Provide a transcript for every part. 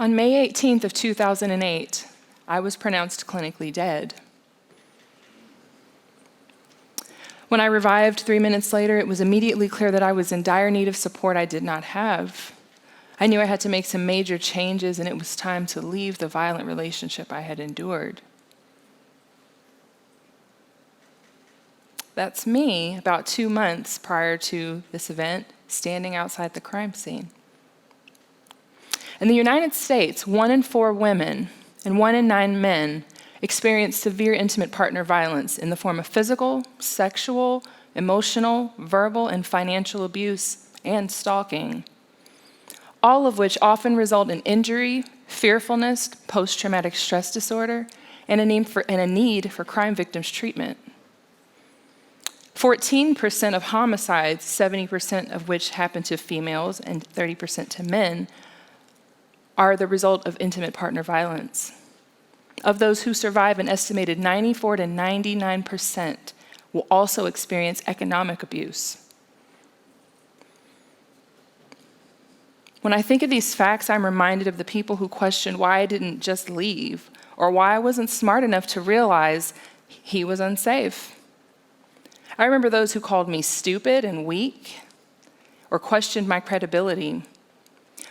On May 18th of 2008, I was pronounced clinically dead. When I revived 3 minutes later, it was immediately clear that I was in dire need of support I did not have. I knew I had to make some major changes, and it was time to leave the violent relationship I had endured. That's me, about 2 months prior to this event, standing outside the crime scene. In the United States, 1 in 4 women and 1 in 9 men experience severe intimate partner violence in the form of physical, sexual, emotional, verbal, and financial abuse and stalking, all of which often result in injury, fearfulness, post-traumatic stress disorder, and a need for crime victims treatment. 14% of homicides, 70% of which happen to females and 30% to men, are the result of intimate partner violence. Of those who survive, an estimated 94 to 99% will also experience economic abuse. When I think of these facts, I'm reminded of the people who questioned why I didn't just leave, or why I wasn't smart enough to realize he was unsafe. I remember those who called me stupid and weak, or questioned my credibility.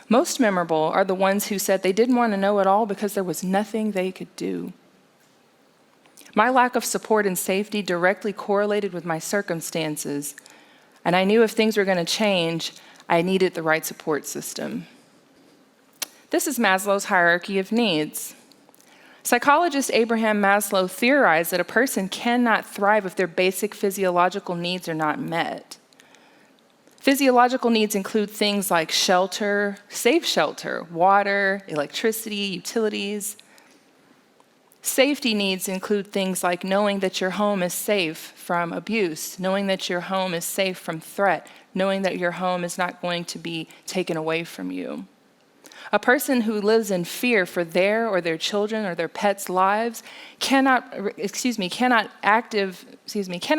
Most memorable are the ones who said they didn't want to know it all because there was nothing they could do. My lack of support and safety directly correlated with my circumstances, and I knew if things were going to change, I needed the right support system. This is Maslow's hierarchy of needs. Psychologist Abraham Maslow theorized that a person cannot thrive if their basic physiological needs are not met. Physiological needs include things like shelter, safe shelter, water, electricity, utilities. Safety needs include things like knowing that your home is safe from abuse, knowing that your home is safe from threat, knowing that your home is not going to be taken away from you. A person who lives in fear for their or their children or their pets' lives cannot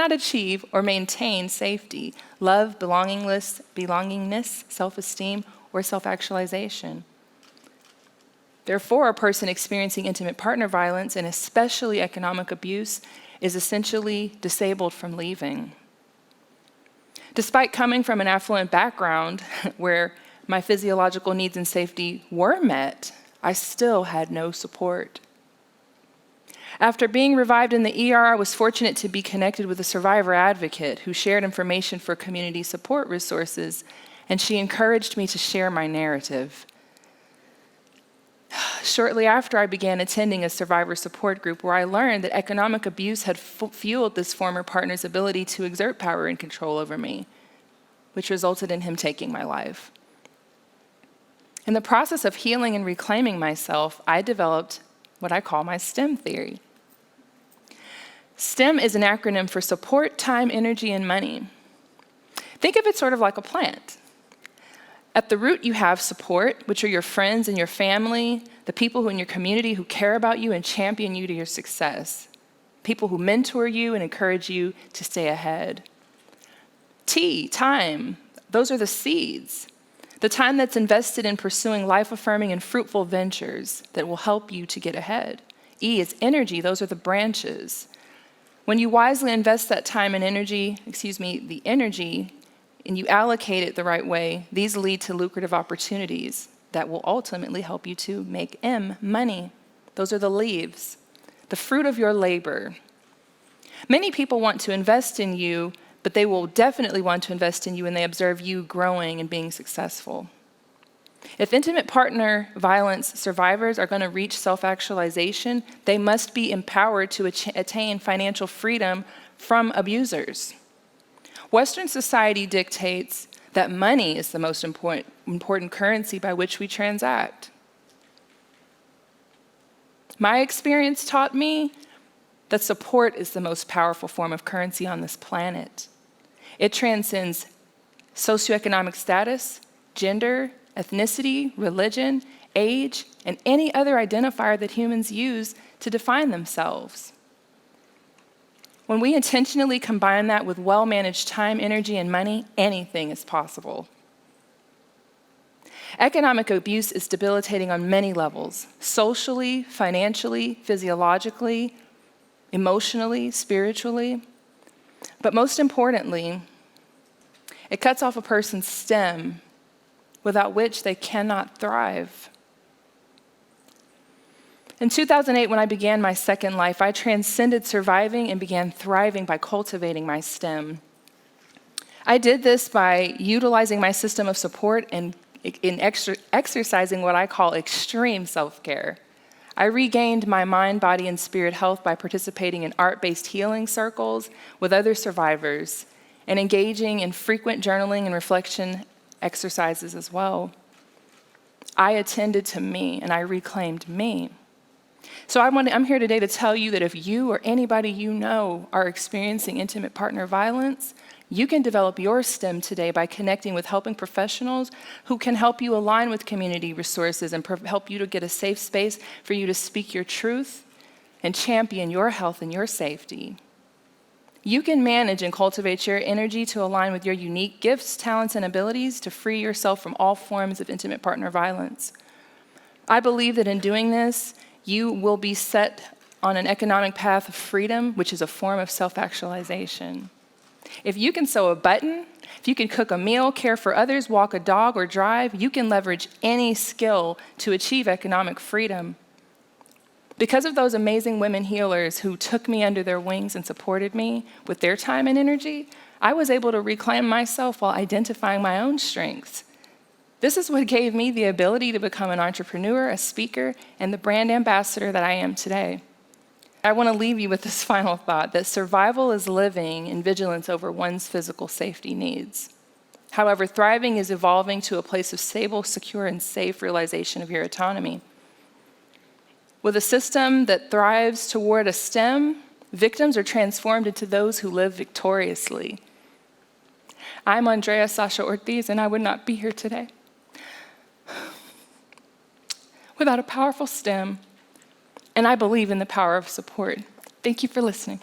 achieve or maintain safety, love, belongingness, self-esteem, or self-actualization. Therefore, a person experiencing intimate partner violence, and especially economic abuse, is essentially disabled from leaving. Despite coming from an affluent background where my physiological needs and safety were met, I still had no support. After being revived in the ER, I was fortunate to be connected with a survivor advocate who shared information for community support resources, and she encouraged me to share my narrative. Shortly after, I began attending a survivor support group where I learned that economic abuse had fueled this former partner's ability to exert power and control over me, which resulted in him taking my life. In the process of healing and reclaiming myself, I developed what I call my STEM theory. STEM is an acronym for support, time, energy, and money. Think of it sort of like a plant. At the root, you have support, which are your friends and your family, the people who in your community who care about you and champion you to your success, people who mentor you and encourage you to stay ahead. T, time, those are the seeds. The time that's invested in pursuing life-affirming and fruitful ventures that will help you to get ahead. E is energy, those are the branches. When you wisely invest that time and the energy, and you allocate it the right way, these lead to lucrative opportunities that will ultimately help you to make M, money. Those are the leaves, the fruit of your labor. Many people want to invest in you, but they will definitely want to invest in you when they observe you growing and being successful. If intimate partner violence survivors are going to reach self-actualization, they must be empowered to attain financial freedom from abusers. Western society dictates that money is the most important currency by which we transact. My experience taught me that support is the most powerful form of currency on this planet. It transcends socioeconomic status, gender, ethnicity, religion, age, and any other identifier that humans use to define themselves. When we intentionally combine that with well-managed time, energy, and money, anything is possible. Economic abuse is debilitating on many levels: socially, financially, physiologically, emotionally, spiritually. But most importantly, it cuts off a person's stem, without which they cannot thrive. In 2008, when I began my second life, I transcended surviving and began thriving by cultivating my stem. I did this by utilizing my system of support and exercising what I call extreme self-care. I regained my mind, body, and spirit health by participating in art-based healing circles with other survivors and engaging in frequent journaling and reflection exercises as well. I attended to me and I reclaimed me. So I'm here today to tell you that if you or anybody you know are experiencing intimate partner violence, you can develop your STEM today by connecting with helping professionals who can help you align with community resources and help you to get a safe space for you to speak your truth and champion your health and your safety. You can manage and cultivate your energy to align with your unique gifts, talents, and abilities to free yourself from all forms of intimate partner violence. I believe that in doing this, you will be set on an economic path of freedom, which is a form of self-actualization. If you can sew a button, if you can cook a meal, care for others, walk a dog, or drive, you can leverage any skill to achieve economic freedom. Because of those amazing women healers who took me under their wings and supported me with their time and energy, I was able to reclaim myself while identifying my own strengths. This is what gave me the ability to become an entrepreneur, a speaker, and the brand ambassador that I am today. I want to leave you with this final thought, that survival is living in vigilance over one's physical safety needs. However, thriving is evolving to a place of stable, secure, and safe realization of your autonomy. With a system that thrives toward a STEM, victims are transformed into those who live victoriously. I'm Andrea Sasha Ortiz, and I would not be here today without a powerful STEM, and I believe in the power of support. Thank you for listening.